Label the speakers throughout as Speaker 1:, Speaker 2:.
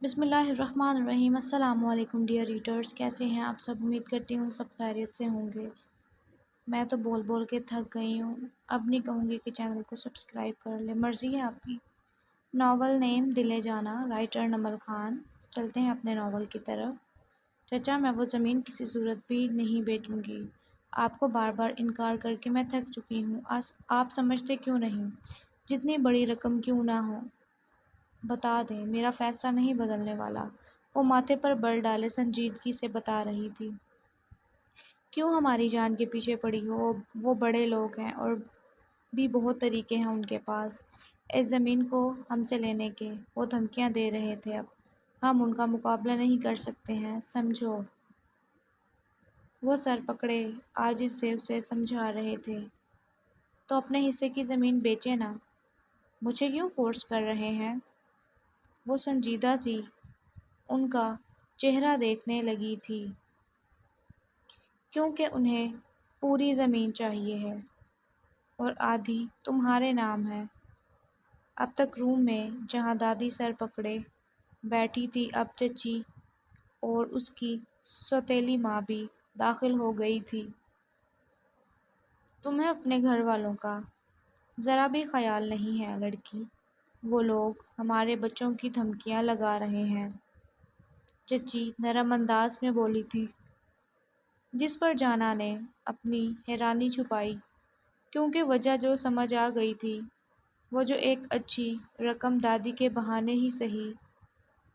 Speaker 1: بسم اللہ الرحمن الرحیم۔ السلام علیکم ڈیئر ریڈرز، کیسے ہیں آپ سب؟ امید کرتی ہوں سب خیریت سے ہوں گے۔ میں تو بول بول کے تھک گئی ہوں، اب نہیں کہوں گی کہ چینل کو سبسکرائب کر لیں، مرضی ہے آپ کی۔ ناول نیم دل جانا، رائٹر نمل خان۔ چلتے ہیں اپنے ناول کی طرف۔ چچا، میں وہ زمین کسی صورت بھی نہیں بیچوں گی، آپ کو بار بار انکار کر کے میں تھک چکی ہوں۔ آپ سمجھتے کیوں نہیں؟ جتنی بڑی رقم کیوں نہ ہو، بتا دیں، میرا فیصلہ نہیں بدلنے والا۔ وہ ماتھے پر بل ڈالے سنجیدگی سے بتا رہی تھی۔ کیوں ہماری جان کے پیچھے پڑی ہو؟ وہ بڑے لوگ ہیں اور بھی بہت طریقے ہیں ان کے پاس اس زمین کو ہم سے لینے کے۔ وہ دھمکیاں دے رہے تھے، اب ہم ان کا مقابلہ نہیں کر سکتے ہیں، سمجھو۔ وہ سر پکڑے عاجز سے اسے سمجھا رہے تھے۔ تو اپنے حصے کی زمین بیچے نا، مجھے کیوں فورس کر رہے ہیں؟ وہ سنجیدہ سی ان کا چہرہ دیکھنے لگی تھی۔ کیونکہ انہیں پوری زمین چاہیے ہے اور آدھی تمہارے نام ہے۔ اب تک روم میں جہاں دادی سر پکڑے بیٹھی تھی، اب چچی اور اس کی سوتیلی ماں بھی داخل ہو گئی تھی۔ تمہیں اپنے گھر والوں کا ذرا بھی خیال نہیں ہے لڑکی، وہ لوگ ہمارے بچوں کی دھمکیاں لگا رہے ہیں، چچی نرم انداز میں بولی تھی، جس پر جانا نے اپنی حیرانی چھپائی، کیونکہ وجہ جو سمجھ آ گئی تھی، وہ جو ایک اچھی رقم دادی کے بہانے ہی صحیح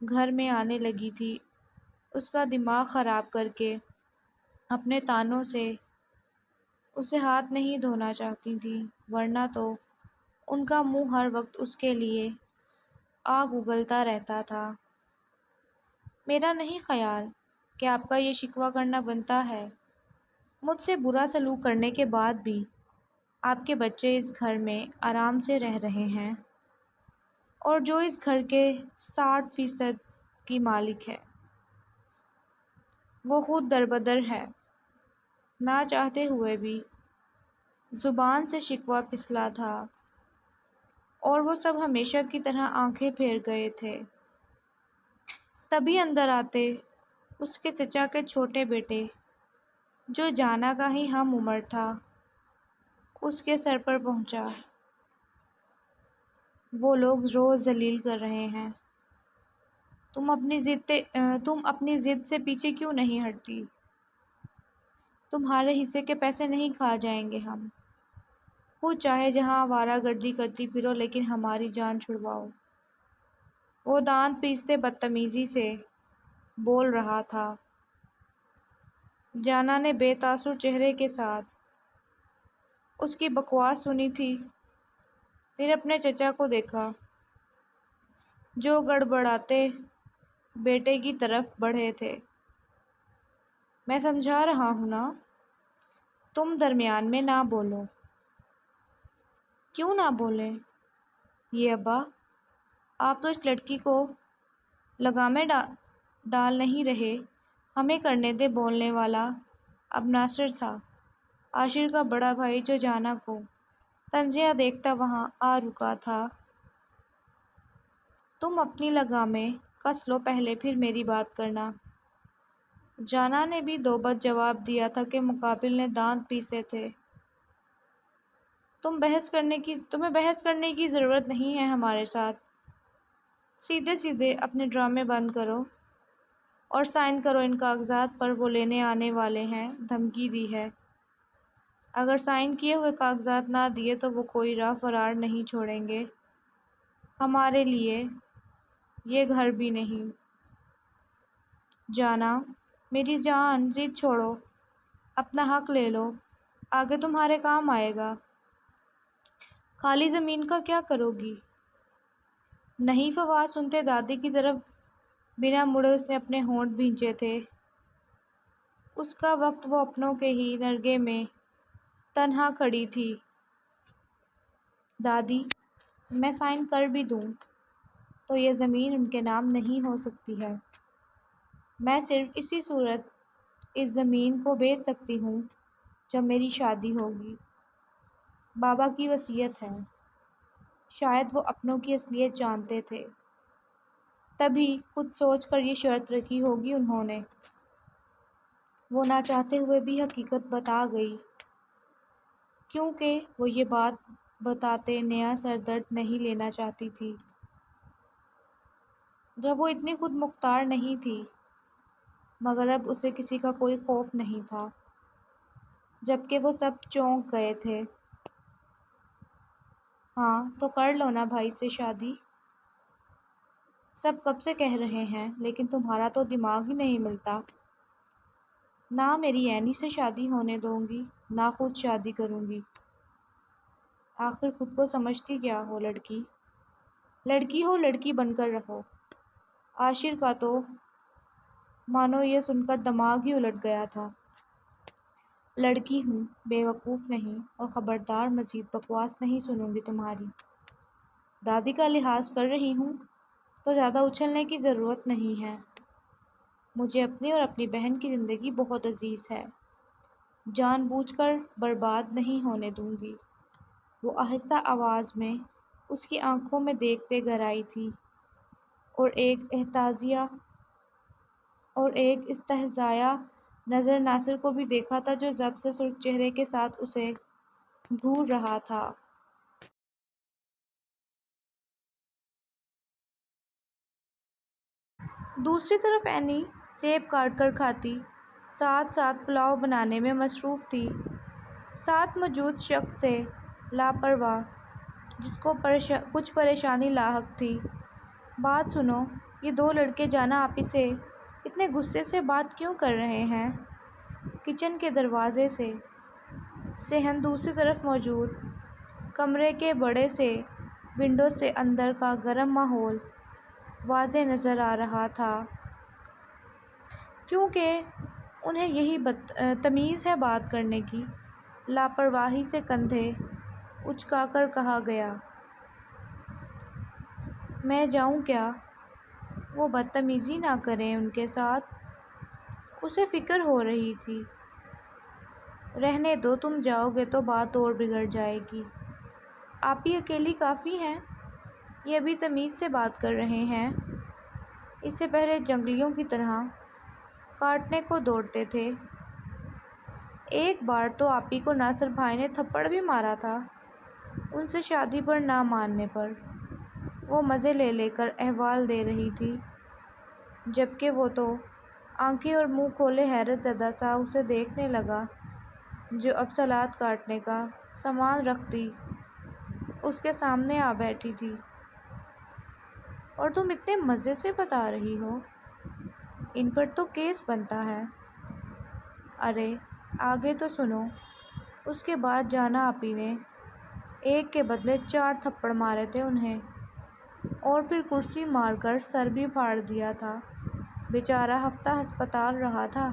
Speaker 1: گھر میں آنے لگی تھی، اس کا دماغ خراب کر کے اپنے تانوں سے اسے ہاتھ نہیں دھونا چاہتی تھی، ورنہ تو ان کا منہ ہر وقت اس کے لیے آگ اگلتا رہتا تھا۔ میرا نہیں خیال کہ آپ کا یہ شکوہ کرنا بنتا ہے، مجھ سے برا سلوک کرنے کے بعد بھی آپ کے بچے اس گھر میں آرام سے رہ رہے ہیں، اور جو اس گھر کے 60% کی مالک ہے، وہ خود دربدر ہے۔ نہ چاہتے ہوئے بھی زبان سے شکوہ پھسلا تھا، اور وہ سب ہمیشہ کی طرح آنکھیں پھیر گئے تھے۔ تبھی اندر آتے اس کے چچا کے چھوٹے بیٹے، جو جانا کا ہی ہم عمر تھا، اس کے سر پر پہنچا۔ وہ لوگ روز ذلیل کر رہے ہیں، تم اپنی ضد سے پیچھے کیوں نہیں ہٹتی؟ تمہارے حصے کے پیسے نہیں کھا جائیں گے ہم، خود چاہے جہاں آوارہ گردی کرتی پھرو، لیکن ہماری جان چھڑواؤ۔ وہ دانت پیستے بدتمیزی سے بول رہا تھا۔ جانا نے بے تاثر چہرے کے ساتھ اس کی بکواس سنی تھی، پھر اپنے چچا کو دیکھا، جو گڑبڑاتے بیٹے کی طرف بڑھے تھے۔ میں سمجھا رہا ہوں نا، تم درمیان میں نہ بولو۔ کیوں نہ بولیں؟ یہ ابا، آپ تو اس لڑکی کو لگامیں ڈال نہیں رہے، ہمیں کرنے دے۔ بولنے والا اب ناصر تھا، عاشر کا بڑا بھائی، جو جانا کو طنزیہ دیکھتا وہاں آ رکا تھا۔ تم اپنی لگامیں کس لو پہلے، پھر میری بات کرنا۔ جانا نے بھی دوبت جواب دیا تھا کہ مقابل نے دانت پیسے تھے۔ تمہیں بحث کرنے کی ضرورت نہیں ہے ہمارے ساتھ، سیدھے سیدھے اپنے ڈرامے بند کرو اور سائن کرو ان کاغذات پر، وہ لینے آنے والے ہیں، دھمکی دی ہے۔ اگر سائن کیے ہوئے کاغذات نہ دیے تو وہ کوئی راہ فرار نہیں چھوڑیں گے، ہمارے لیے یہ گھر بھی نہیں۔ جانا، میری جان، ضد چھوڑو، اپنا حق لے لو، آگے تمہارے کام آئے گا۔ خالی زمین کا کیا کرو گی؟ نہیں فواد سنتے دادی کی طرف بنا مڑے اس نے اپنے ہونٹ بھینچے تھے۔ اس کا وقت وہ اپنوں کے ہی نرگے میں تنہا کھڑی تھی۔ دادی، میں سائن کر بھی دوں تو یہ زمین ان کے نام نہیں ہو سکتی ہے۔ میں صرف اسی صورت اس زمین کو بیچ سکتی ہوں جب میری شادی ہوگی۔ بابا کی وصیت ہے۔ شاید وہ اپنوں کی اصلیت جانتے تھے، تبھی خود سوچ کر یہ شرط رکھی ہوگی انہوں نے۔ وہ نہ چاہتے ہوئے بھی حقیقت بتا گئی، کیونکہ وہ یہ بات بتاتے نیا سر درد نہیں لینا چاہتی تھی۔ جب وہ اتنی خود مختار نہیں تھی، مگر اب اسے کسی کا کوئی خوف نہیں تھا، جبکہ وہ سب چونک گئے تھے۔ ہاں تو کر لو نا بھائی سے شادی، سب کب سے کہہ رہے ہیں، لیکن تمہارا تو دماغ ہی نہیں ملتا۔ نہ میری عینی سے شادی ہونے دوں گی، نہ خود شادی کروں گی۔ آخر خود کو سمجھتی کیا ہو لڑکی؟ لڑکی ہو لڑکی بن کر رہو۔ عاشر کا تو مانو یہ سن کر دماغ ہی الٹ گیا تھا۔ لڑکی ہوں، بے وقوف نہیں، اور خبردار مزید بکواس نہیں سنوں گی تمہاری۔ دادی کا لحاظ کر رہی ہوں تو زیادہ اچھلنے کی ضرورت نہیں ہے۔ مجھے اپنی اور اپنی بہن کی زندگی بہت عزیز ہے، جان بوجھ کر برباد نہیں ہونے دوں گی۔ وہ آہستہ آواز میں اس کی آنکھوں میں دیکھتے گہرائی تھی، اور ایک استہزائیہ نظر ناصر کو بھی دیکھا تھا، جو ضبط سے سرخ چہرے کے ساتھ اسے گھور رہا تھا۔ دوسری طرف عینی سیب کاٹ کر کھاتی، ساتھ ساتھ پلاؤ بنانے میں مصروف تھی، ساتھ موجود شخص سے لاپرواہ، جس کو کچھ پریشانی لاحق تھی۔ بات سنو، یہ دو لڑکے جانا آپی سے اتنے غصے سے بات کیوں کر رہے ہیں؟ کچن کے دروازے سے صحن دوسری طرف موجود کمرے کے بڑے سے ونڈو سے اندر کا گرم ماحول واضح نظر آ رہا تھا، کیونکہ انہیں یہی تمیز ہے بات کرنے کی۔ لاپرواہی سے کندھے اچکا کر کہا گیا، میں جاؤں کیا؟ وہ بدتمیزی نہ کریں ان کے ساتھ۔ اسے فکر ہو رہی تھی۔ رہنے دو، تم جاؤ گے تو بات اور بگڑ جائے گی۔ آپی اکیلی کافی ہیں، یہ ابھی تمیز سے بات کر رہے ہیں، اس سے پہلے جنگلیوں کی طرح کاٹنے کو دوڑتے تھے۔ ایک بار تو آپی کو ناصر بھائی نے تھپڑ بھی مارا تھا، ان سے شادی پر نہ ماننے پر۔ وہ مزے لے لے کر احوال دے رہی تھی، جبکہ وہ تو آنکھیں اور منہ کھولے حیرت زدہ سا اسے دیکھنے لگا، جو اب سلاد کاٹنے کا سامان رکھتی اس کے سامنے آ بیٹھی تھی۔ اور تم اتنے مزے سے بتا رہی ہو، ان پر تو کیس بنتا ہے۔ ارے آگے تو سنو۔ اس کے بعد جانا آپی نے ایک کے بدلے 4 تھپڑ مارے تھے انہیں، اور پھر کرسی مار کر سر بھی پھاڑ دیا تھا۔ بیچارہ ہفتہ ہسپتال رہا تھا،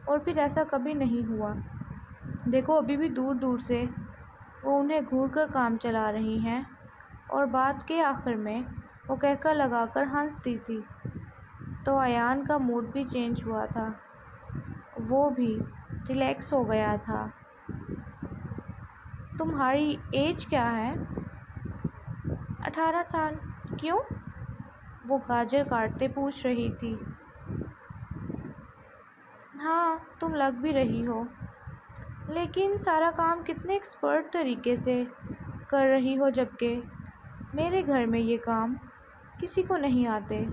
Speaker 1: اور پھر ایسا کبھی نہیں ہوا۔ دیکھو ابھی بھی دور دور سے وہ انہیں گھور کر کام چلا رہی ہیں، اور بات کے آخر میں وہ کہکہ لگا کر ہنستی تھی، تو ایان کا موڈ بھی چینج ہوا تھا، وہ بھی ریلیکس ہو گیا تھا۔ تمہاری ایج کیا ہے؟ 18 سال۔ کیوں؟ وہ گاجر کاٹتے پوچھ رہی تھی۔ ہاں تم لگ بھی رہی ہو، لیکن سارا کام کتنے ایکسپرٹ طریقے سے کر رہی ہو، جبکہ میرے گھر میں یہ کام کسی کو نہیں آتے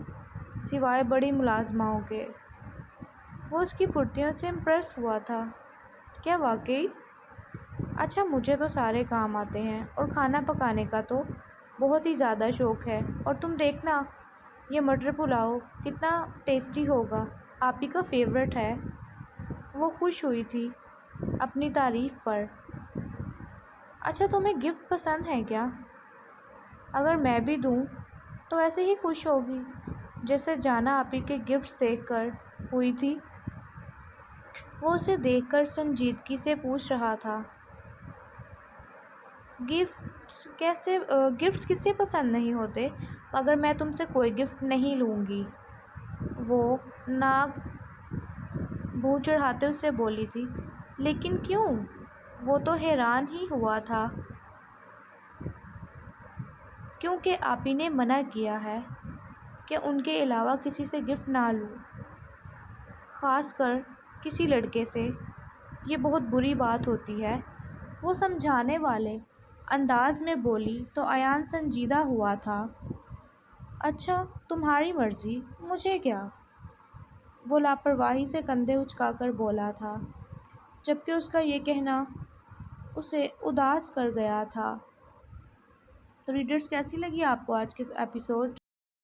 Speaker 1: سوائے بڑی ملازماؤں کے۔ وہ اس کی پھرتیوں سے امپریس ہوا تھا۔ کیا واقعی؟ اچھا مجھے تو سارے کام آتے ہیں، اور کھانا پکانے کا تو بہت ہی زیادہ شوق ہے۔ اور تم دیکھنا یہ مٹر پلاؤ کتنا ٹیسٹی ہوگا، آپی کا فیورٹ ہے۔ وہ خوش ہوئی تھی اپنی تعریف پر۔ اچھا تمہیں گفٹ پسند ہے کیا؟ اگر میں بھی دوں تو ایسے ہی خوش ہوگی جیسے جانا آپی کے گفٹس دیکھ کر ہوئی تھی۔ وہ اسے دیکھ کر سنجیدگی سے پوچھ رہا تھا، گفٹ کسے پسند نہیں ہوتے، مگر میں تم سے کوئی گفٹ نہیں لوں گی۔ وہ ناک منہ چڑھاتے اسے بولی تھی۔ لیکن کیوں؟ وہ تو حیران ہی ہوا تھا۔ کیونکہ آپی نے منع کیا ہے۔ کہ ان کے علاوہ کسی سے گفٹ نہ لوں، خاص کر کسی لڑکے سے۔ یہ بہت بری بات ہوتی ہے، وہ سمجھانے والے انداز میں بولی تو ایان سنجیدہ ہوا تھا۔ اچھا تمہاری مرضی، مجھے کیا؟ وہ لاپرواہی سے کندھے اچکا کر بولا تھا، جبکہ اس کا یہ کہنا اسے اداس کر گیا تھا۔ تو ریڈرز کیسی لگی آپ کو آج کی ایپیسوڈ؟